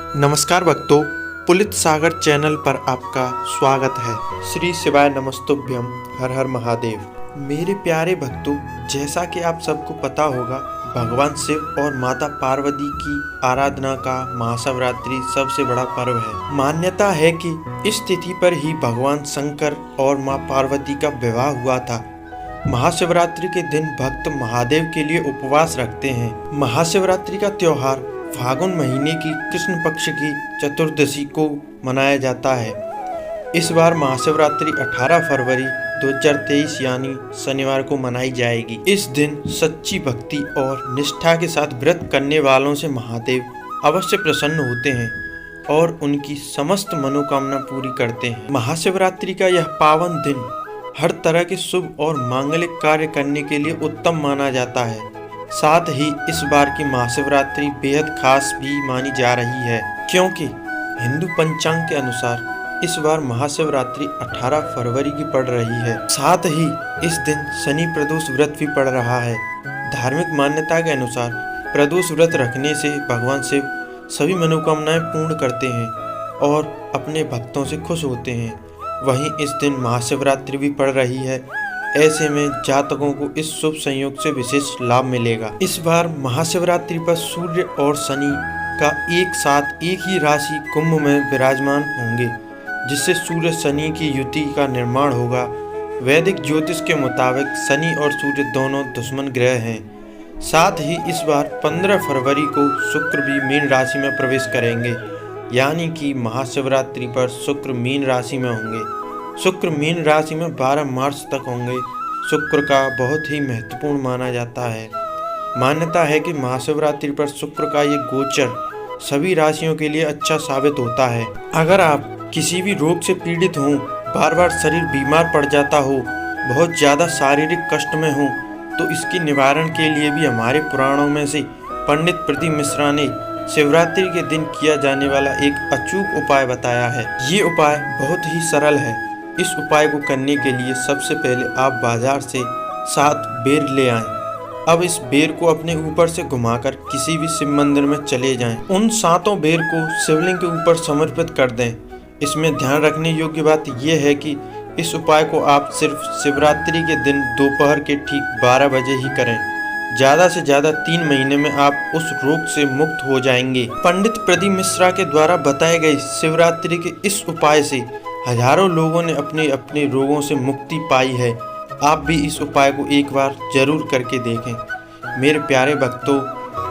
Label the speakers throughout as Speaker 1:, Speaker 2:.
Speaker 1: नमस्कार भक्तों, पुलित सागर चैनल पर आपका स्वागत है। श्री शिवाय नमस्तुभ्यम, हर हर महादेव। मेरे प्यारे भक्तों, जैसा कि आप सबको पता होगा, भगवान शिव और माता पार्वती की आराधना का महाशिवरात्रि सबसे बड़ा पर्व है। मान्यता है कि इस तिथि पर ही भगवान शंकर और मां पार्वती का विवाह हुआ था। महाशिवरात्रि के दिन भक्त महादेव के लिए उपवास रखते हैं। महाशिवरात्रि का त्योहार फागुन महीने की कृष्ण पक्ष की चतुर्दशी को मनाया जाता है। इस बार महाशिवरात्रि 18 फरवरी 2023 यानी शनिवार को मनाई जाएगी। इस दिन सच्ची भक्ति और निष्ठा के साथ व्रत करने वालों से महादेव अवश्य प्रसन्न होते हैं और उनकी समस्त मनोकामना पूरी करते हैं। महाशिवरात्रि का यह पावन दिन हर तरह के शुभ और मांगलिक कार्य करने के लिए उत्तम माना जाता है। साथ ही इस बार की महाशिवरात्रि बेहद खास भी मानी जा रही है, क्योंकि हिंदू पंचांग के अनुसार इस बार महाशिवरात्रि 18 फरवरी की पड़ रही है। साथ ही इस दिन शनि प्रदोष व्रत भी पड़ रहा है। धार्मिक मान्यता के अनुसार प्रदोष व्रत रखने से भगवान शिव सभी मनोकामनाएं पूर्ण करते हैं और अपने भक्तों से खुश होते हैं। वहीं इस दिन महाशिवरात्रि भी पड़ रही है। ऐसे में जातकों को इस शुभ संयोग से विशेष लाभ मिलेगा। इस बार महाशिवरात्रि पर सूर्य और शनि का एक साथ एक ही राशि कुंभ में विराजमान होंगे, जिससे सूर्य शनि की युति का निर्माण होगा। वैदिक ज्योतिष के मुताबिक शनि और सूर्य दोनों दुश्मन ग्रह हैं। साथ ही इस बार 15 फरवरी को शुक्र भी मीन राशि में प्रवेश करेंगे, यानी कि महाशिवरात्रि पर शुक्र मीन राशि में होंगे। शुक्र मीन राशि में 12 मार्च तक होंगे। शुक्र का बहुत ही महत्वपूर्ण माना जाता है। मान्यता है कि महाशिवरात्रि पर शुक्र का ये गोचर सभी राशियों के लिए अच्छा साबित होता है। अगर आप किसी भी रोग से पीड़ित हों, बार बार शरीर बीमार पड़ जाता हो, बहुत ज़्यादा शारीरिक कष्ट में हो, तो इसके निवारण के लिए भी हमारे पुराणों में से पंडित प्रदीप मिश्रा ने शिवरात्रि के दिन किया जाने वाला एक अचूक उपाय बताया है। ये उपाय बहुत ही सरल है। इस उपाय को करने के लिए सबसे पहले आप बाजार से 7 बेर ले आएं। अब इस बेर को अपने ऊपर से घुमाकर किसी भी शिव मंदिर में चले जाएं। उन 7 बेर को शिवलिंग के ऊपर समर्पित कर दें। इसमें ध्यान रखने योग्य बात यह है कि इस उपाय को आप सिर्फ शिवरात्रि के दिन दोपहर के ठीक 12 बजे ही करें। ज़्यादा से ज़्यादा 3 महीने में आप उस रोग से मुक्त हो जाएंगे। पंडित प्रदीप मिश्रा के द्वारा बताए गए शिवरात्रि के इस उपाय से हजारों लोगों ने अपने अपने रोगों से मुक्ति पाई है। आप भी इस उपाय को एक बार जरूर करके देखें। मेरे प्यारे भक्तों,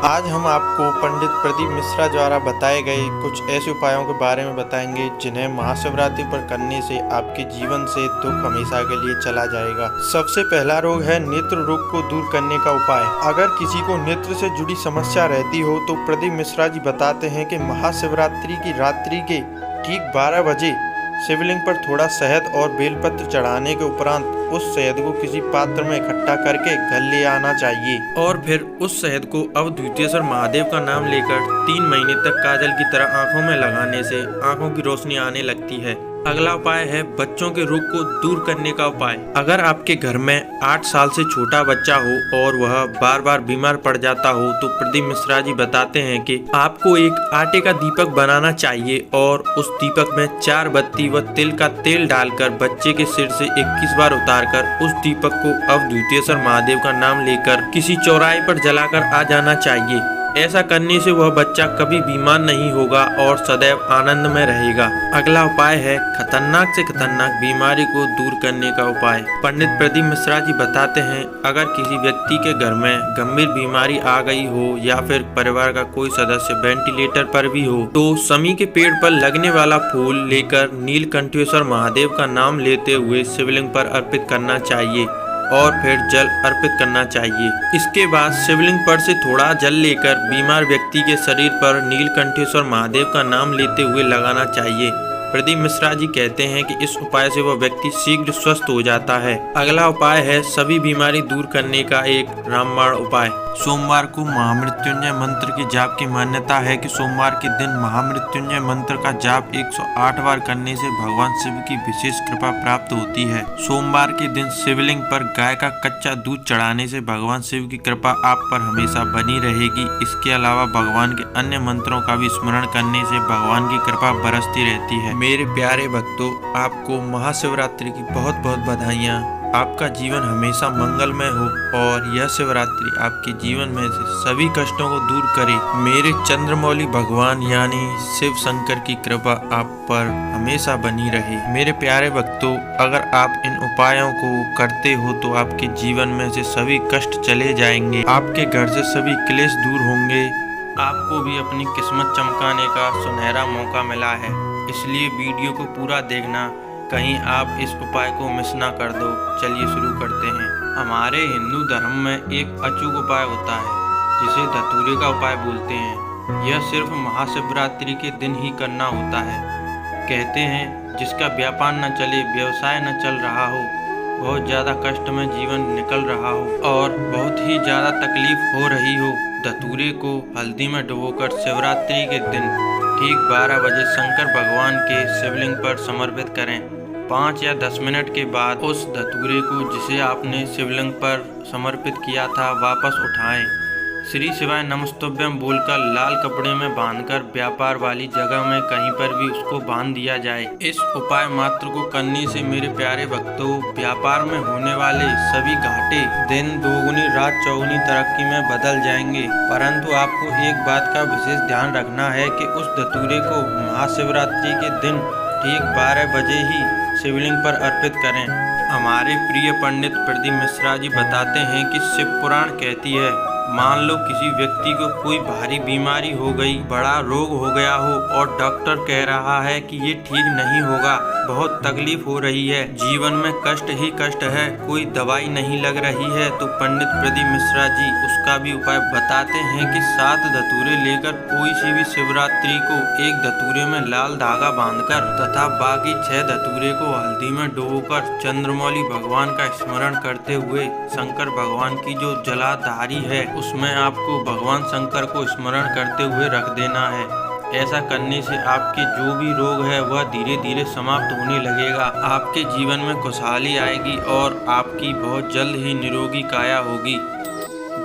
Speaker 1: आज हम आपको पंडित प्रदीप मिश्रा द्वारा बताए गए कुछ ऐसे उपायों के बारे में बताएंगे जिन्हें महाशिवरात्रि पर करने से आपके जीवन से दुख हमेशा के लिए चला जाएगा। सबसे पहला रोग है नेत्र रोग को दूर करने का उपाय। अगर किसी को नेत्र से जुड़ी समस्या रहती हो तो प्रदीप मिश्रा जी बताते हैं कि महाशिवरात्रि की रात्रि के ठीक 12 बजे शिवलिंग पर थोड़ा शहद और बेलपत्र चढ़ाने के उपरांत उस शहद को किसी पात्र में इकट्ठा करके घर ले आना चाहिए और फिर उस शहद को अवधूतेश्वर महादेव का नाम लेकर 3 महीने तक काजल की तरह आंखों में लगाने से आंखों की रोशनी आने लगती है। अगला उपाय है बच्चों के रोग को दूर करने का उपाय। अगर आपके घर में 8 साल से छोटा बच्चा हो और वह बार बार बीमार पड़ जाता हो तो प्रदीप मिश्रा जी बताते हैं कि आपको एक आटे का दीपक बनाना चाहिए और उस दीपक में 4 बत्ती व तिल का तेल डालकर बच्चे के सिर से 21 बार उतारकर उस दीपक को अवधूतेश्वर महादेव का नाम लेकर किसी चौराहे पर जलाकर आ जाना चाहिए। ऐसा करने से वह बच्चा कभी बीमार नहीं होगा और सदैव आनंद में रहेगा। अगला उपाय है खतरनाक से खतरनाक बीमारी को दूर करने का उपाय। पंडित प्रदीप मिश्रा जी बताते हैं, अगर किसी व्यक्ति के घर में गंभीर बीमारी आ गई हो या फिर परिवार का कोई सदस्य वेंटिलेटर पर भी हो तो समी के पेड़ पर लगने वाला फूल लेकर नीलकंठेश्वर महादेव का नाम लेते हुए शिवलिंग पर अर्पित करना चाहिए और फिर जल अर्पित करना चाहिए। इसके बाद शिवलिंग पर से थोड़ा जल लेकर बीमार व्यक्ति के शरीर पर नीलकंठेश्वर महादेव का नाम लेते हुए लगाना चाहिए प्रदीप मिश्रा जी कहते हैं कि इस उपाय से वह व्यक्ति शीघ्र स्वस्थ हो जाता है। अगला उपाय है सभी बीमारी दूर करने का एक रामबाण उपाय। सोमवार को महामृत्युंजय मंत्र के जाप की मान्यता है कि सोमवार के दिन महामृत्युंजय मंत्र का जाप 108 बार करने से भगवान शिव की विशेष कृपा प्राप्त होती है। सोमवार के दिन शिवलिंग पर गाय का कच्चा दूध चढ़ाने से भगवान शिव की कृपा आप पर हमेशा बनी रहेगी। इसके अलावा भगवान के अन्य मंत्रों का भी स्मरण करने से भगवान की कृपा बरसती रहती है। मेरे प्यारे भक्तों, आपको महाशिवरात्रि की बहुत बहुत बधाइयाँ। आपका जीवन हमेशा मंगलमय हो और यह शिवरात्रि आपके जीवन में से सभी कष्टों को दूर करे। मेरे चंद्रमौली भगवान यानी शिव शंकर की कृपा आप पर हमेशा बनी रहे। मेरे प्यारे भक्तों, अगर आप इन उपायों को करते हो तो आपके जीवन में से सभी कष्ट चले जाएंगे, आपके घर से सभी क्लेश दूर होंगे। आपको भी अपनी किस्मत चमकाने का सुनहरा मौका मिला है, इसलिए वीडियो को पूरा देखना, कहीं आप इस उपाय को मिस ना कर दो। चलिए शुरू करते हैं। हमारे हिंदू धर्म में एक अचूक उपाय होता है जिसे धतूरे का उपाय बोलते हैं। यह सिर्फ महाशिवरात्रि के दिन ही करना होता है। कहते हैं जिसका व्यापार न चले, व्यवसाय न चल रहा हो, बहुत ज़्यादा कष्ट में जीवन निकल रहा हो और बहुत ही ज़्यादा तकलीफ हो रही हो, धतूरे को हल्दी में डुबोकर शिवरात्रि के दिन ठीक 12 बजे शंकर भगवान के शिवलिंग पर समर्पित करें। 5 या 10 मिनट के बाद उस धतूरे को जिसे आपने शिवलिंग पर समर्पित किया था वापस उठाएं। श्री शिवाय नमस्तुभ्यम बोलकर लाल कपड़े में बांधकर व्यापार वाली जगह में कहीं पर भी उसको बांध दिया जाए। इस उपाय मात्र को करने से मेरे प्यारे भक्तों, व्यापार में होने वाले सभी घाटे दिन दोगुनी रात चौगुनी तरक्की में बदल जाएंगे। परंतु आपको एक बात का विशेष ध्यान रखना है कि उस धतूरे को महाशिवरात्रि के दिन ठीक 12 बजे ही शिवलिंग पर अर्पित करें। हमारे प्रिय पंडित प्रदीप मिश्रा जी बताते हैं कि शिव पुराण कहती है, मान लो किसी व्यक्ति को कोई भारी बीमारी हो गई, बड़ा रोग हो गया हो और डॉक्टर कह रहा है कि ये ठीक नहीं होगा, बहुत तकलीफ हो रही है, जीवन में कष्ट ही कष्ट है, कोई दवाई नहीं लग रही है, तो पंडित प्रदीप मिश्रा जी उसका भी उपाय बताते हैं कि 7 धतूरे लेकर कोई सी भी शिवरात्रि को एक धतूरे में लाल धागा बांधकर तथा बाकी 6 धतूरे को हल्दी में डुबोकर चंद्रमौली भगवान का स्मरण करते हुए शंकर भगवान की जो जलाधारी है उसमें आपको भगवान शंकर को स्मरण करते हुए रख देना है। ऐसा करने से आपके जो भी रोग है वह धीरे धीरे समाप्त होने लगेगा, आपके जीवन में खुशहाली आएगी और आपकी बहुत जल्द ही निरोगी काया होगी।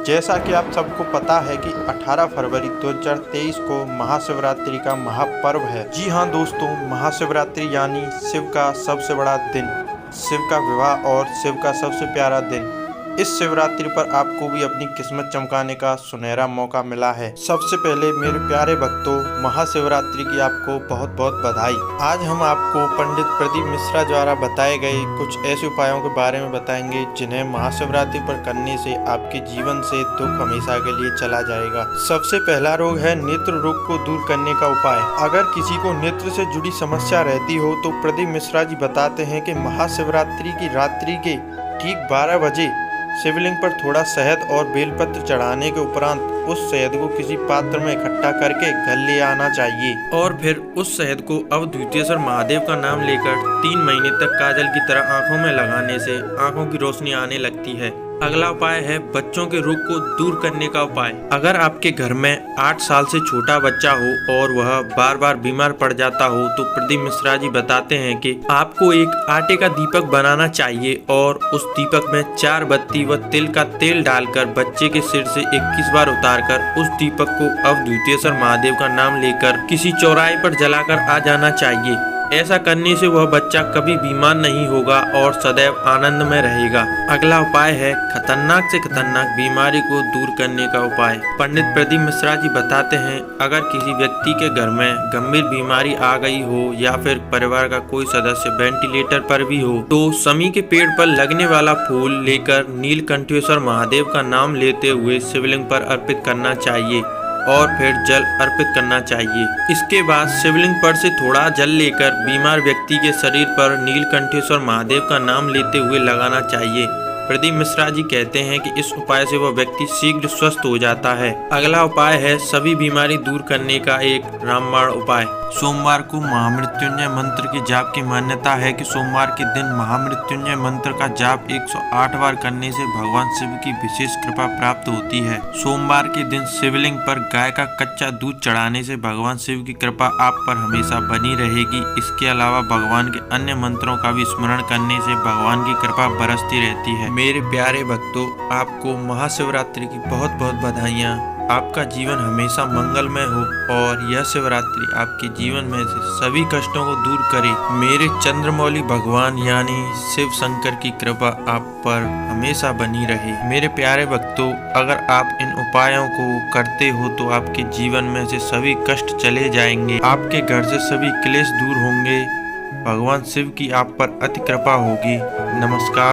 Speaker 1: जैसा कि आप सबको पता है कि 18 फरवरी 2023 को महाशिवरात्रि का महापर्व है। जी हाँ दोस्तों, महाशिवरात्रि यानी शिव का सबसे बड़ा दिन, शिव का विवाह और शिव का सबसे प्यारा दिन। इस शिवरात्रि पर आपको भी अपनी किस्मत चमकाने का सुनहरा मौका मिला है। सबसे पहले मेरे प्यारे भक्तों, महाशिवरात्रि की आपको बहुत बहुत बधाई। आज हम आपको पंडित प्रदीप मिश्रा द्वारा बताए गए कुछ ऐसे उपायों के बारे में बताएंगे जिन्हें महाशिवरात्रि पर करने से आपके जीवन से दुख हमेशा के लिए चला जाएगा। सबसे पहला रोग है नेत्र रोग को दूर करने का उपाय। अगर किसी को नेत्र से जुड़ी समस्या रहती हो तो प्रदीप मिश्रा जी बताते हैं कि महाशिवरात्रि की रात्रि के ठीक 12 बजे शिवलिंग पर थोड़ा शहद और बेलपत्र चढ़ाने के उपरांत उस शहद को किसी पात्र में इकट्ठा करके घर ले आना चाहिए और फिर उस शहद को अवधूतेश्वर महादेव का नाम लेकर 3 महीने तक काजल की तरह आंखों में लगाने से आंखों की रोशनी आने लगती है। अगला उपाय है बच्चों के रोग को दूर करने का उपाय। अगर आपके घर में 8 साल से छोटा बच्चा हो और वह बार बार बीमार पड़ जाता हो तो प्रदीप मिश्रा जी बताते हैं कि आपको एक आटे का दीपक बनाना चाहिए और उस दीपक में 4 बत्ती व तिल का तेल डालकर बच्चे के सिर से 21 बार उतारकर उस दीपक को अवधूतेश्वर महादेव का नाम लेकर किसी चौराहे पर जलाकर आ जाना चाहिए। ऐसा करने से वह बच्चा कभी बीमार नहीं होगा और सदैव आनंद में रहेगा। अगला उपाय है खतरनाक से खतरनाक बीमारी को दूर करने का उपाय। पंडित प्रदीप मिश्रा जी बताते हैं, अगर किसी व्यक्ति के घर में गंभीर बीमारी आ गई हो या फिर परिवार का कोई सदस्य वेंटिलेटर पर भी हो तो समी के पेड़ पर लगने वाला फूल लेकर नीलकंठेश्वर महादेव का नाम लेते हुए शिवलिंग पर अर्पित करना चाहिए और फिर जल अर्पित करना चाहिए। इसके बाद शिवलिंग पर से थोड़ा जल लेकर बीमार व्यक्ति के शरीर पर नीलकंठेश्वर महादेव का नाम लेते हुए लगाना चाहिए। प्रदीप मिश्रा जी कहते हैं कि इस उपाय से वह व्यक्ति शीघ्र स्वस्थ हो जाता है। अगला उपाय है सभी बीमारी दूर करने का एक रामबाण उपाय। सोमवार को महामृत्युंजय मंत्र के जाप की मान्यता है कि सोमवार के दिन महामृत्युंजय मंत्र का जाप 108 बार करने से भगवान शिव की विशेष कृपा प्राप्त होती है। सोमवार के दिन शिवलिंग पर गाय का कच्चा दूध चढ़ाने से भगवान शिव की कृपा आप पर हमेशा बनी रहेगी। इसके अलावा भगवान के अन्य मंत्रों का भी स्मरण करने से भगवान की कृपा बरसती रहती है। मेरे प्यारे भक्तों, आपको महाशिवरात्रि की बहुत बहुत बधाइयाँ। आपका जीवन हमेशा मंगलमय हो और यह शिवरात्रि आपके जीवन में से सभी कष्टों को दूर करे। मेरे चंद्रमौली भगवान यानी शिव शंकर की कृपा आप पर हमेशा बनी रहे। मेरे प्यारे भक्तों, अगर आप इन उपायों को करते हो तो आपके जीवन में से सभी कष्ट चले जाएंगे, आपके घर से सभी क्लेश दूर होंगे, भगवान शिव की आप पर अति कृपा होगी। नमस्कार।